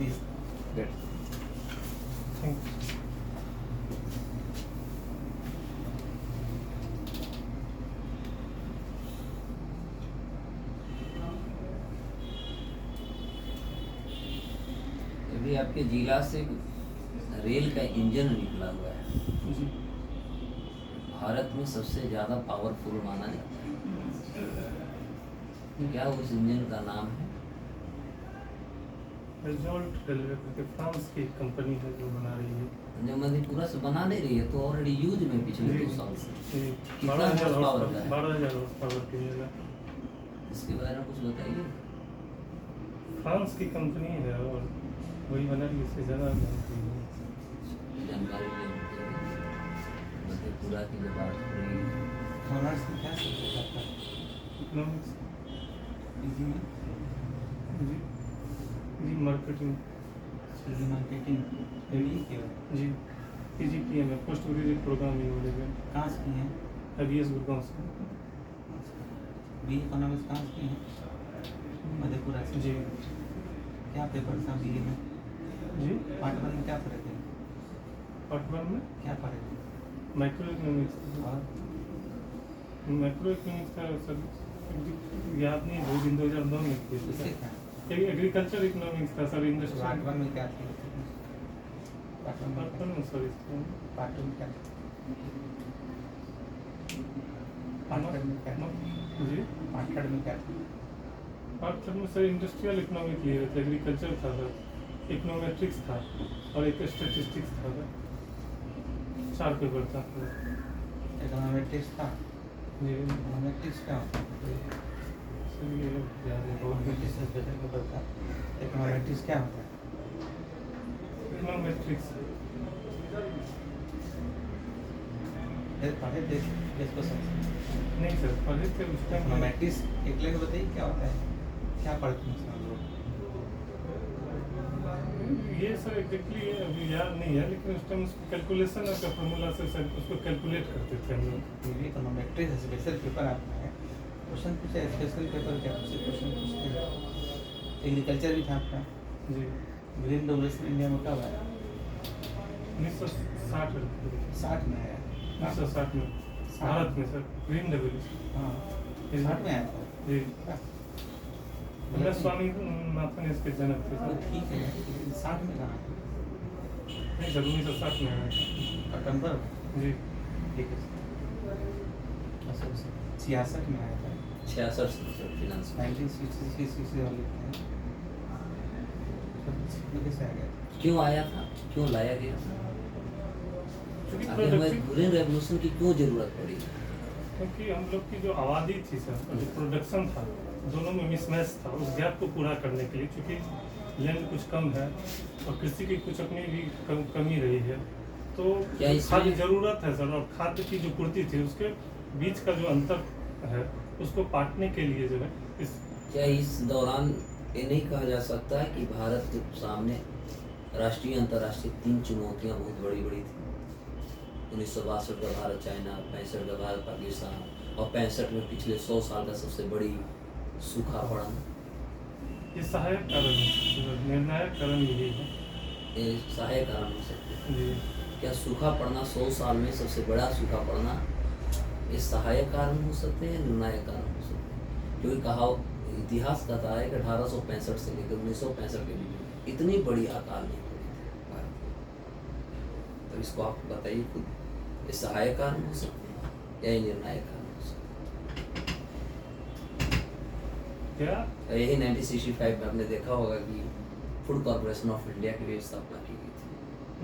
Please. Good. Thank you. अभी आपके जिला से रेल का इंजन निकला हुआ है, जी भारत में सबसे ज़्यादा पावरफुल माना जाता है। क्या उस इंजन का नाम है? रिजॉल्ट रेलवे करके फ्रांस की कंपनी है जो बना रही है। जो मधेपुरा से बना नहीं रही है तो ऑलरेडी यूज में पिछले 2 साल से। जी, कितना 12,000 horse power का है? 12,000 हॉर्स पावर की है। इसके बारे में कुछ बताइए। फ्रांस की कंपनी है और वही बना रही है, इससे ज़्यादा जानकारी नहीं। जानकारी लेनी मधेपुरा की जब बात हो रही है। ऑनर्स में क्या सब्जेक्ट आपका? इकोनॉमिक्स। पीजी में जी जी मार्केटिंग। पीजी मार्केटिंग एमबीए किया है? जी पीजीपीएम है, पोस्ट ग्रेजुएट प्रोग्रामिंग मैनेजमेंट। कहाँ से किए हैं? IBS गुड़गांव से। बी इकोनॉमिक्स कहाँ से किए हैं? मधेपुरा से। जी क्या पेपर था बीए में? जी पार्ट 1 में क्या पढ़े थे? पार्ट 1 में क्या पढ़े थे? Micro economics. और माइक्रो इकोनॉमिक्स का सर याद नहीं, 2 दिन 2009 में किए थे उससे सर। क्या? एग्रीकल्चर इकोनॉमिक्स था सर, पार्ट इंडस्ट्रियल। 1 में क्या थे? पार्ट 1 में पार्ट क्या? 1 में सर इसको पार्ट 2 में क्या था? पार्ट 3 में क्या था? जी पार्ट 3 में क्या था? पार्ट 3 में सर इंडस्ट्रियल इकोनॉमिक लिए थे, एग्रीकल्चर था सर, इकोनोमेट्रिक्स था और एक स्टैटिस्टिक्स था सर। 4 पेपर था इकोनॉमेट्रिक्स था। जी। इकोनॉमेट्रिक्स क्या होता है? सर ये याद है इकोनॉमेट्रिक्स से बेहतर पेपर था। इकोनॉमेट्रिक्स क्या होता है? इकोनोमेट्रिक्स। फिर पढ़े थे इसको समझ। नहीं सर पढ़े थे उस टाइम। इकोनॉमेट्रिक्स एक लेकर बताइए क्या होता है? क्या पढ़ते हैं उसमें हम लोग? ये सर एग्जैक्टली अभी याद नहीं है, लेकिन उस टाइम उसको कैलकुलेशन का फॉर्मूला से सर उसको कैलकुलेट करते थे हम लोग। ये इकोनॉमेट्रिक्स स्पेशल पेपर आता है। क्वेश्चन पूछे स्पेशल पेपर क्या पूछे? क्वेश्चन पूछते हैं। एग्रीकल्चर भी था आपका। जी ग्रीन रेवोल्यूशन इंडिया में कब आया? 1960 60 में आया। 1960 में भारत में सर ग्रीन रेवोल्यूशन। हाँ 60 में आया था। जी स्वामीनाथन इसके जनक थे तो सर। ठीक है, 60 में कहाँ? नहीं सर 1960 में आया था। सितंबर जी ठीक है। 66 में आया था। 66 से फिनांस में। 1966 से और लिखते हैं। तो कैसे आ गया? क्यों आया था, क्यों लाया गया था, क्योंकि आगे हमें प्रोडक्टिव, ग्रीन रेवोल्यूशन की क्यों जरूरत पड़ी? क्योंकि हम लोग की जो आबादी थी सर और जो प्रोडक्शन था, दोनों में मिसमैच था। उस गैप को पूरा करने के लिए, क्योंकि लैंड कुछ कम है और कृषि की कुछ अपनी भी कमी रही है, तो क्या इसमें- खाद्य जरूरत है सर, और खाद्य की जो पूर्ति थी उसके बीच का जो अंतर है उसको पाटने के लिए जो है इस क्या इस दौरान ये नहीं कहा जा सकता कि भारत के सामने राष्ट्रीय अंतर्राष्ट्रीय 3 चुनौतियां बहुत बड़ी बड़ी थी? 1962 का भारत चाइना, 65 का भारत पाकिस्तान और 65 में पिछले 100 साल का सबसे बड़ी सूखा पड़ना। ये सहायक कारण है, निर्णायक कारण यही है। ये सहायक कारण हो सकते हैं। जी क्या सूखा पड़ना 100 साल में सबसे बड़ा सूखा पड़ना ये सहायक कारण हो सकते हैं, निर्णायक कारण हो सकते हैं? क्योंकि कहा इतिहास कहता है कि 1865 से लेकर 1965 के बीच इतनी बड़ी अकाल नहीं पड़ी थी भारत में। तो इसको आप बताइए खुद, ये सहायक कारण हो सकते हैं या ये निर्णायक कारण हो सकते क्या हैं? यही 1965 में आपने देखा होगा कि फूड कॉर्पोरेशन ऑफ इंडिया की भी स्थापना की गई थी।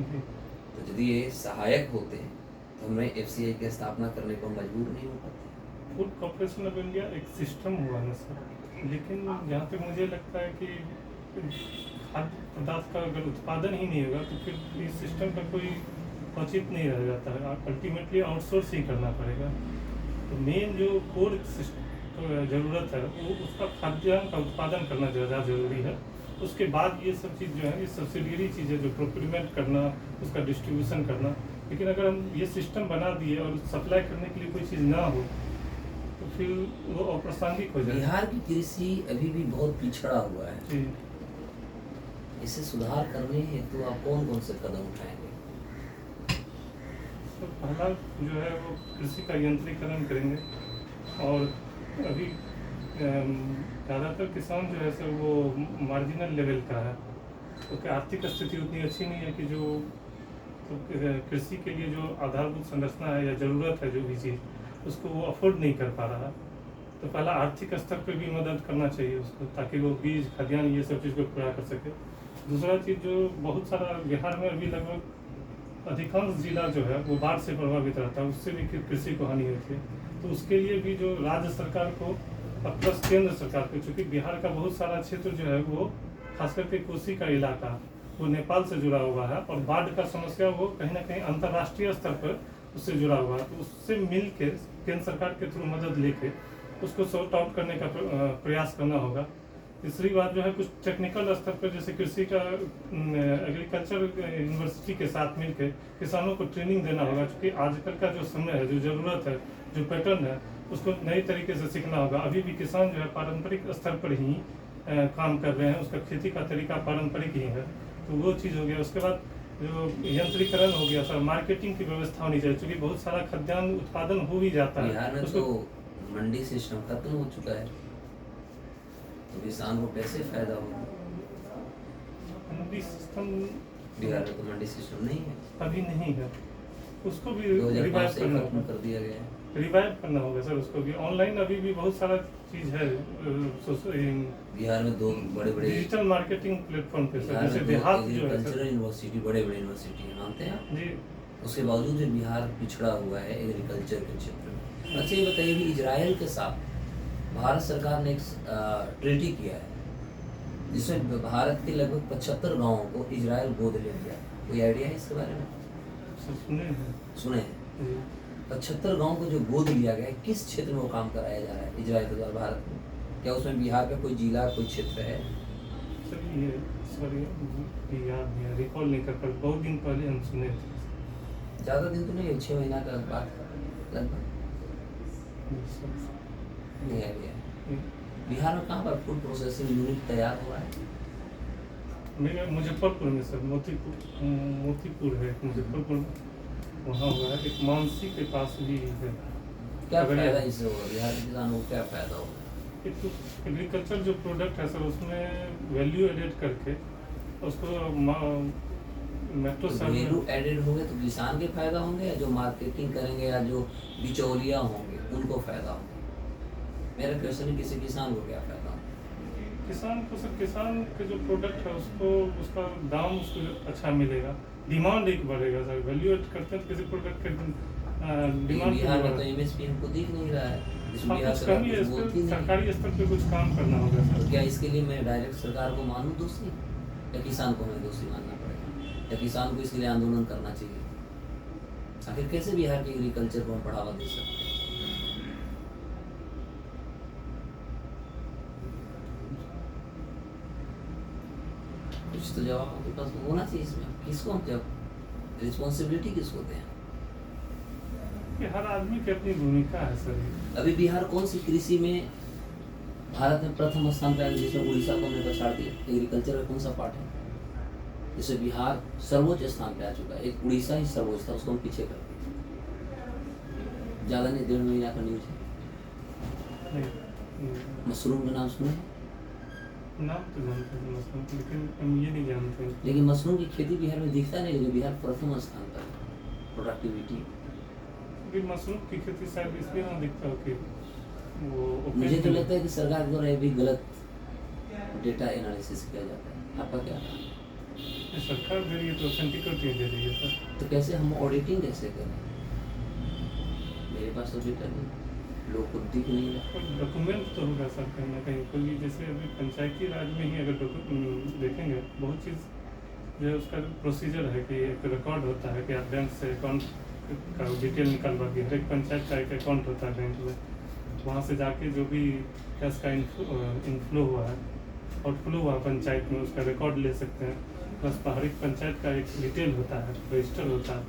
जी। तो यदि ये सहायक होते हैं तो हमें FCI की स्थापना करने को मजबूर नहीं हो पाते। फूड कॉर्पोरेशन ऑफ इंडिया एक सिस्टम हुआ है सर, लेकिन जहाँ तक मुझे लगता है कि खाद्य पदार्थ का अगर उत्पादन ही नहीं होगा तो फिर इस सिस्टम का कोई औचित्य नहीं रह जाता है। अल्टीमेटली आउटसोर्स ही करना पड़ेगा। तो मेन जो कोर ज़रूरत है वो उसका खाद्यान्न का उत्पादन करना ज़्यादा ज़रूरी है। उसके बाद ये सब चीज़ जो है, ये सब्सिडियरी चीज़ें जो प्रोक्यूरमेंट करना, उसका डिस्ट्रीब्यूशन करना। लेकिन अगर हम ये सिस्टम बना दिए और सप्लाई करने के लिए कोई चीज़ ना हो तो फिर वो अप्रासंगिक हो जाए। बिहार की कृषि अभी भी बहुत पिछड़ा हुआ है। जी इसे सुधार करने हेतु आप कौन कौन से कदम उठाएंगे? तो पहला जो है वो कृषि का यंत्रीकरण करेंगे। और अभी ज़्यादातर किसान जो है सर वो मार्जिनल लेवल का है, तो क्या आर्थिक स्थिति उतनी अच्छी नहीं है कि जो तो कृषि के लिए जो आधारभूत संरचना है या ज़रूरत है जो भी चीज़ उसको वो अफोर्ड नहीं कर पा रहा। तो पहला आर्थिक स्तर पर भी मदद करना चाहिए उसको, ताकि वो बीज खाद्यान्न ये सब चीज़ को पूरा कर सके। दूसरा चीज़ जो बहुत सारा बिहार में अभी लगभग अधिकांश जिला जो है वो बाढ़ से प्रभावित रहता है, उससे भी कृषि को हानि होती है। तो उसके लिए भी जो राज्य सरकार को और प्लस केंद्र सरकार को, चूँकि बिहार का बहुत सारा क्षेत्र जो है वो खास करके कोसी का इलाका वो नेपाल से जुड़ा हुआ है, और बाढ़ का समस्या वो कहीं ना कहीं अंतर्राष्ट्रीय स्तर पर उससे जुड़ा हुआ है। तो उससे मिल के केंद्र सरकार के थ्रू मदद लेके उसको सॉर्ट आउट करने का प्रयास करना होगा। तीसरी बात जो है कुछ टेक्निकल स्तर पर जैसे कृषि का एग्रीकल्चर यूनिवर्सिटी के साथ मिलकर किसानों को ट्रेनिंग देना होगा, क्योंकि आजकल का जो समय है, जो ज़रूरत है, जो पैटर्न है, उसको नए तरीके से सीखना होगा। अभी भी किसान जो है पारंपरिक स्तर पर ही काम कर रहे हैं, उसका खेती का तरीका पारंपरिक ही है, तो वो चीज़ हो गया। उसके बाद जो यंत्रीकरण हो गया सर, मार्केटिंग की व्यवस्था होनी चाहिए, क्योंकि बहुत सारा खाद्यान्न उत्पादन हो भी जाता है। बिहार में तो मंडी सिस्टम खत्म हो चुका है, तो किसान को कैसे फायदा होगा? मंडी सिस्टम बिहार में तो मंडी सिस्टम नहीं है, अभी नहीं है, उसको भी 2005 रिवाइव से करना खत्म होगा। कर दिया गया है। रिवाइव करना होगा सर उसको भी। ऑनलाइन अभी भी बहुत सारा चीज़ है, बिहार में दो बड़े बड़े डिजिटल मार्केटिंग प्लेटफॉर्म पे सर, बिहार जैसे में देहात दो जो है एग्रीकल्चरल सर यूनिवर्सिटी, बड़े बड़े यूनिवर्सिटी हैं, मानते हैं आप? जी। उसके बावजूद भी बिहार पिछड़ा हुआ है एग्रीकल्चर के क्षेत्र में। अच्छा ये बताइए कि इजराइल के साथ भारत सरकार ने एक ट्रीटी किया है जिसमें भारत के लगभग 75 गांवों को इजराइल गोद ले लिया। कोई आइडिया है इसके बारे में? सर सुने हैं सुने हैं। जी। 75 गांव को जो गोद लिया गया है, किस क्षेत्र में वो काम कराया जा रहा है इजराइल के द्वारा भारत में? क्या उसमें बिहार का कोई जिला, कोई क्षेत्र है? सर ये सॉरी याद नहीं है, रिकॉल नहीं कर पा, बहुत दिन पहले हम सुने थे। ज़्यादा दिन तो नहीं, 6 महीना का बात लगभग नहीं आइडिया है। बिहार में कहाँ पर फूड प्रोसेसिंग यूनिट तैयार हुआ है? मेरे मुजफ्फरपुर में सर, मोतीपुर है मुजफ्फरपुर में, वहाँ हुआ है। एक मानसी के पास भी है। क्या अगर फायदा ये- इससे होगा बिहार के किसानों को? क्या फायदा होगा? एक तो एग्रीकल्चर जो प्रोडक्ट है सर, उसमें वैल्यू एडेड करके उसको मेट्रो वैल्यू एडेड होंगे तो किसान के फायदा होंगे, या जो मार्केटिंग करेंगे या जो बिचौलिया होंगे उनको फायदा होगा? मेरा क्वेश्चन है, किसी किसान को क्या फायदा होगा? किसान को सर, किसान के जो प्रोडक्ट है उसको उसका दाम उसको अच्छा मिलेगा, डिमांड एक बढ़ेगा सर। वैल्यू एड करते हैं तो किसी प्रोडक्ट के डिमांड बिहार में तो एमएसपी हमको दिख नहीं रहा है। इसमें बिहार कुछ सरकार कमी है, कुछ इस बोलती पर नहीं। सरकारी स्तर पे कुछ काम करना होगा तो सर। क्या इसके लिए मैं डायरेक्ट सरकार को मानूं दोषी, या किसान को हमें दोषी मानना पड़ेगा, या किसान को इसके लिए आंदोलन करना चाहिए? आखिर कैसे बिहार के एग्रीकल्चर को हम बढ़ावा दे सकते हैं? कुछ तो जवाब आपके पास होना चाहिए इसमें। किसको हम जब रिस्पॉन्सिबिलिटी किसको दें? कि हर आदमी की अपनी भूमिका है सर। अभी बिहार कौन सी कृषि में भारत में प्रथम स्थान पे है, जिसमें उड़ीसा को हमने पछाड़ दिया? एग्रीकल्चर का कौन सा पार्ट है जिससे बिहार सर्वोच्च स्थान पे आ चुका है? एक उड़ीसा ही सर्वोच्च था, उसको हम पीछे कर दिए। ज़्यादा नहीं, 1.5 महीना का न्यूज है। नहीं, मशरूम का नाम सुने? नाम तो जानते हैं मशरूम, लेकिन हम ये नहीं जानते हैं। लेकिन मशरूम की खेती बिहार में दिखता नहीं, लेकिन बिहार प्रथम स्थान पर प्रोडक्टिविटी। क्योंकि मशरूम की खेती शायद इसलिए ना दिखता हो कि वो मुझे तो लगता है कि सरकार द्वारा ये भी गलत डेटा एनालिसिस किया जाता है। आपका क्या कहना है? सरकार दे रही है तो ऑथेंटिसिटी दे रही है सर। तो कैसे हम ऑडिटिंग कैसे करें? मेरे पास तो डेटा नहीं, लोग को दिख नहीं रहा। डॉक्यूमेंट तो होगा सर कहीं ना कहीं, क्योंकि जैसे अभी पंचायती राज में ही अगर देखेंगे बहुत चीज़ जो है उसका प्रोसीजर है कि एक रिकॉर्ड होता है कि आप बैंक से अकाउंट का डिटेल निकलवा के, हर एक पंचायत का एक अकाउंट होता है बैंक में, वहाँ से जाके जो भी कैश का इनफ्लो हुआ है, आउटफ्लो हुआ पंचायत में, उसका रिकॉर्ड ले सकते हैं। प्लस हर एक पंचायत का एक डिटेल होता है, रजिस्टर होता है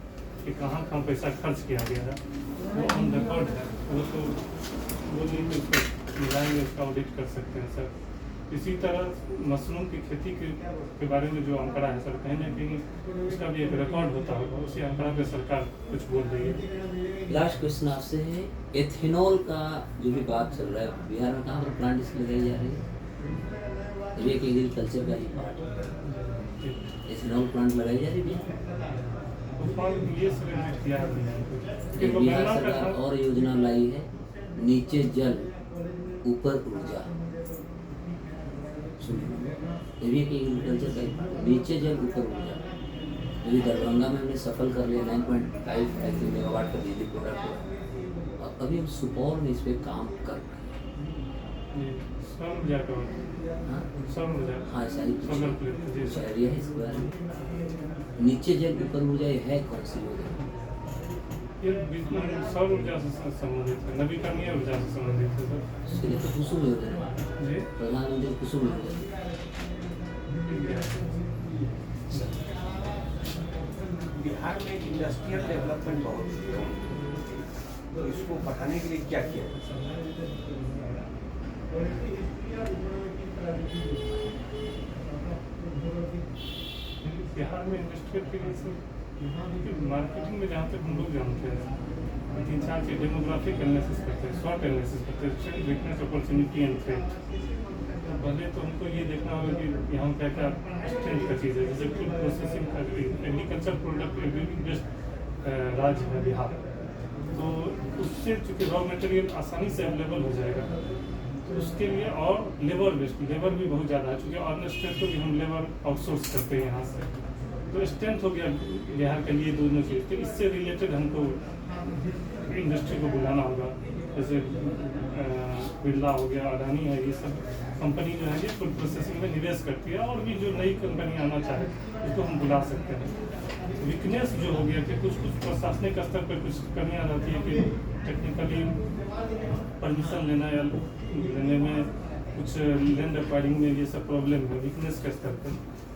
कि कहाँ कहाँ पैसा खर्च किया गया है, वो ऑन रिकॉर्ड है। वो तो वो नहीं कि उसको मिलाएंगे, उसका ऑडिट कर सकते हैं सर। इसी तरह मशरूम की खेती के बारे में जो आंकड़ा है सर, कहीं ना कहीं उसका भी एक रिकॉर्ड होता होगा, उसी आंकड़ा पे सरकार कुछ बोल रही है। लास्ट क्वेश्चन आपसे है, एथेनॉल का जो भी बात चल रहा है, बिहार में कहाँ पर प्लांट इसकी लगाई जा रही है? ये एक एग्रीकल्चर का ही पार्ट है, एथेनॉल प्लांट लगाई जा रही है बिहार में। ये सब किया है एक बिहार सरकार और योजना लाई है, नीचे जल ऊपर ऊर्जा। सुनिए, ये भी एक एग्रीकल्चर का ही पार्ट है, नीचे जल ऊपर ऊर्जा। अभी दरभंगा में हमने सफल कर लिया 9.5 मेगावाट का बिजली प्रोडक्ट, और अभी हम सुपौल में इस पर काम कर रहे हैं। सौर ऊर्जा का हाँ सौर ऊर्जा, हाँ, ऐसा ही सोलर प्लेट, जी कुछ सर। एरिया है इसके बारे में। नीचे जल ऊपर ऊर्जा ये है कौन सी योजना? ये बिल्कुल सौर ऊर्जा से संबंधित है, नवीकरणीय ऊर्जा से संबंधित है सर। इसके लिए तो कुसुम योजना, जी प्रधानमंत्री कुसुम योजना। बिहार में इंडस्ट्रियल डेवलपमेंट बहुत कम है, तो इसको बढ़ाने के लिए क्या किया बिहार में इंडस्ट्रियल के लिए सर मार्केटिंग में जहाँ तक हम लोग जानते हैं, 3-4 चीज डेमोग्राफिक एनालिसिस करते हैं, स्वॉट एनालिसिस करते हैं, strength weakness opportunity and threat. पहले तो हमको ये देखना होगा कि यहाँ क्या क्या स्ट्रेंथ का चीज़ है, जैसे फूड प्रोसेसिंग का एग्रीकल्चर प्रोडक्ट बेस्ट राज्य है बिहार, तो उससे चूँकि रॉ मटेरियल आसानी से अवेलेबल हो जाएगा, तो उसके लिए और लेबर भी बहुत ज़्यादा है, चूँकि ऑर्गन स्ट्रेंथ को भी हम लेबर आउटसोर्स करते हैं यहाँ से, तो स्ट्रेंथ हो गया बिहार के लिए दोनों चीज़। तो इससे रिलेटेड हमको इंडस्ट्री को बुलाना होगा, जैसे बिरला हो गया, अडानी है, ये सब कंपनी जो है ये फूड प्रोसेसिंग में निवेश करती है, और भी जो नई कंपनी आना चाहे उसको हम बुला सकते हैं। वीकनेस जो हो गया कि कुछ प्रशासनिक स्तर पर कुछ कमियाँ रहती है कि टेक्निकली परमिशन लेने में कुछ लैंड एक्वायरिंग में ये सब प्रॉब्लम है, वीकनेस के स्तर पर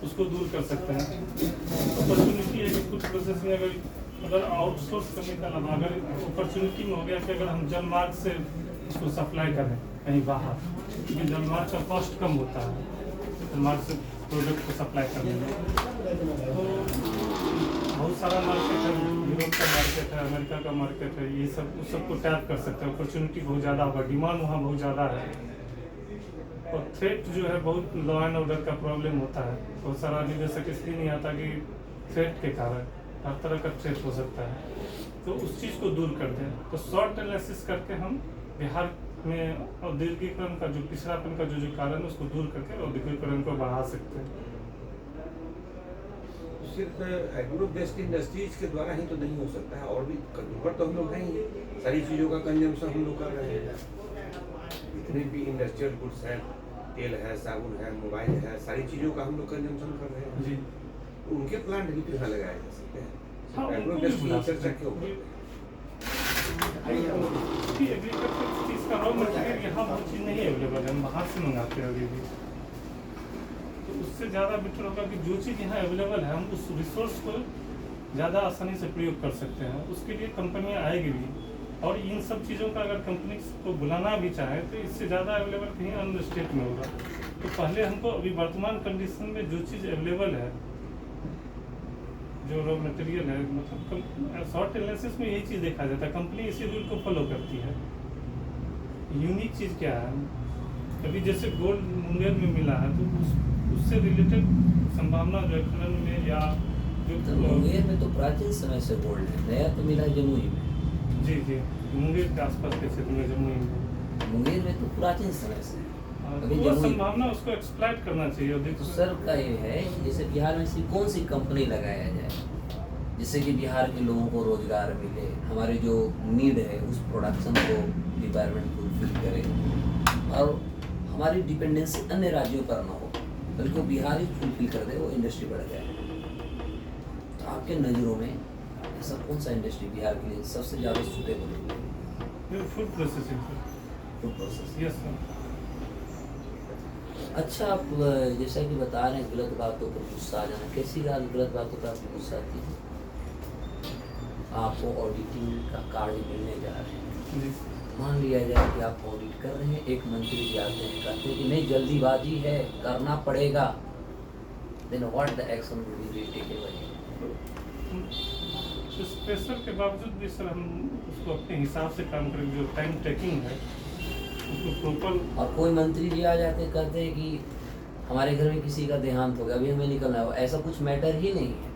उसको दूर कर सकते हैं। अपॉर्चुनिटी है कि कुछ प्रोसेसिंग अगर आउटसोर्स करने का अलावा अगर अपॉर्चुनिटी में हो गया कि अगर हम जलमार्ग से उसको सप्लाई करें कहीं बाहर, क्योंकि जलमार्ग का कॉस्ट कम होता है जलमार्ग से प्रोडक्ट को सप्लाई करने में, तो बहुत सारा मार्केट है, यूरोप का मार्केट है, अमेरिका का मार्केट है, ये सब उस सबको टैप कर सकते हैं। अपॉर्चुनिटी बहुत ज़्यादा होगा, डिमांड वहाँ बहुत ज़्यादा है, और थ्रेट जो है बहुत लॉ एंड ऑर्डर का प्रॉब्लम होता है, बहुत सारा निवेशक इसलिए नहीं आता कि थ्रेट के कारण हर तरह का थ्रेट हो सकता है, तो उस चीज़ को दूर कर दें। तो शॉर्ट एनालिसिस करके हम बिहार में औद्योगिकरण का जो पिछड़ापन का जो कारण है उसको दूर करके औद्योगिकरण को बढ़ा सकते हैं। सिर्फ एग्रो बेस्ड इंडस्ट्रीज के द्वारा ही तो नहीं हो सकता है, और भी कंज्यूमर तो हम लोग हैं ही, सारी चीज़ों का कंजम्पशन हम लोग कर रहे हैं। जितने भी इंडस्ट्रियल गुड्स हैं, तेल है, साबुन है, मोबाइल है, सारी चीज़ों का हम लोग कंजम्पशन कर रहे हैं जी, उनके प्लांट भी तो यहाँ लगाए जा सकते हैं। हाँ, एग्रो उनको भी बेस्ड बुला की चर्चा सकते क्यों हैं। करते हैं? कि एग्रीकल्चर चीज़ का रॉ मटेरियल यहाँ बहुत चीज़ नहीं अवेलेबल है, हम बाहर से मंगाते हैं अभी भी, तो उससे ज़्यादा बेटर होगा कि जो चीज़ यहाँ अवेलेबल है हम उस रिसोर्स को ज़्यादा आसानी से प्रयोग कर सकते हैं। उसके लिए कंपनियाँ आएगी भी, और इन सब चीज़ों का अगर कंपनी को बुलाना भी चाहे तो इससे ज़्यादा अवेलेबल कहीं अन्य स्टेट में होगा। तो पहले हमको अभी वर्तमान कंडीशन में जो चीज़ अवेलेबल है, जो रॉ मटेरियल है, मतलब शॉर्ट एनालिसिस में यही चीज़ देखा जाता है, कंपनी इसी रूल को फॉलो करती है। यूनिक चीज़ क्या है, अभी जैसे गोल्ड मुंगेर में मिला है, तो उससे रिलेटेड संभावना जो है खनन में या तो मुंगेर में तो प्राचीन समय से गोल्ड है, नया तो मिला है जमुई में। जी मुंगेर के आसपास के क्षेत्र में जमुई में, मुंगेर में तो प्राचीन समय से अभी वो जमुई। संभावना उसको एक्सप्लॉइट करना चाहिए। और तो सर का ये है कि जैसे बिहार में ऐसी कौन सी कंपनी लगाया जाए जिससे कि बिहार के लोगों को रोजगार मिले, हमारे जो नीड है उस प्रोडक्शन को रिक्वायरमेंट फुलफिल करे, और हमारी डिपेंडेंसी अन्य राज्यों पर ना हो, बल्कि वो बिहार ही फुलफिल कर दे, वो इंडस्ट्री बढ़ जाए। तो आपके नज़रों में ऐसा कौन सा इंडस्ट्री बिहार के लिए सबसे ज़्यादा सूटेबल है? Food processing food process. Yes sir. अच्छा, आप जैसा कि बता रहे हैं गलत बातों पर गुस्सा आ जाना, कैसी गलत बातों पर आपको गुस्सा आती है? आपको ऑडिटिंग का कार्ड मिलने जा रहे हैं, जी मान लिया जाए कि आप ऑडिट कर रहे हैं, एक मंत्री जी आते हैं कहते हैं कि नहीं जल्दीबाजी है करना पड़ेगा, then what the action will be taken? Special के बावजूद भी सर हम उसको अपने हिसाब से काम करेंगे, जो टाइम टेकिंग है उसको प्रॉपर। और कोई मंत्री जी आ जाते हैं कहते हैं कि हमारे घर में किसी का देहांत हो गया, अभी हमें निकलना है, ऐसा कुछ मैटर ही नहीं है,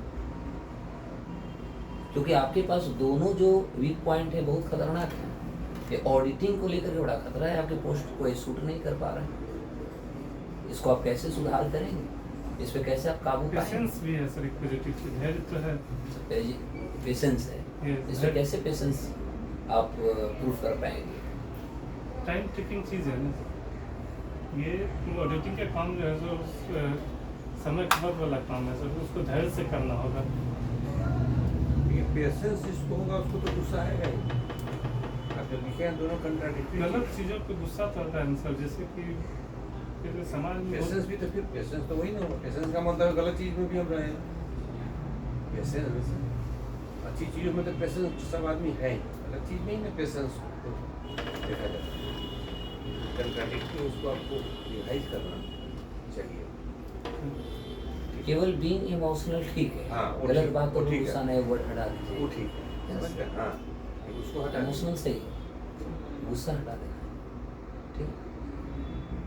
क्योंकि आपके पास दोनों जो वीक पॉइंट है बहुत खतरनाक है। ये ऑडिटिंग को लेकर के बड़ा खतरा है, आपके पोस्ट को शूट नहीं कर पा रहे हैं, इसको आप कैसे सुधार करेंगे, इस पे कैसे आप काबू पाएंगे? पेशेंस भी है सर, एक पॉजिटिव चीज है तो है, पेशेंस है, Yes, इसमें कैसे पेशेंस आप प्रूफ कर पाएंगे? टाइम टेकिंग चीज़ है ना सर। ये ऑडिटिंग का काम जो है सो समय खपत वाला काम है सर, उसको धैर्य से करना होगा। ये पेशेंस जिसको होगा उसको तो गुस्सा आएगा ही। आप जब लिखे हैं दोनों कंट्राडिक्टरी गलत चीज़ों पे गुस्सा तो आता है ना सर, जैसे कि फिर समाज में पेशेंस भी, तो फिर पेशेंस तो वही ना होगा। पेशेंस का मतलब है गलत चीज में भी हम रहे हैं। पेशेंस अच्छी चीजों में तो पेशेंस सब आदमी है, गलत चीज में ही ना पेशेंस को देखा जाता है। कंट्राडिक्टरी उसको आपको रिवाइज करना चाहिए। केवल बीइंग इमोशनल ठीक है, हाँ, वो गलत ठीक- बात वो तो ठीक है। गुस्सा नहीं, वर्ड हटा वो दीजिए, ठीक है, Yes. समझ गए? हाँ, उसको हटा इमोशनल सही है, गुस्सा हटा देना, ठीक है।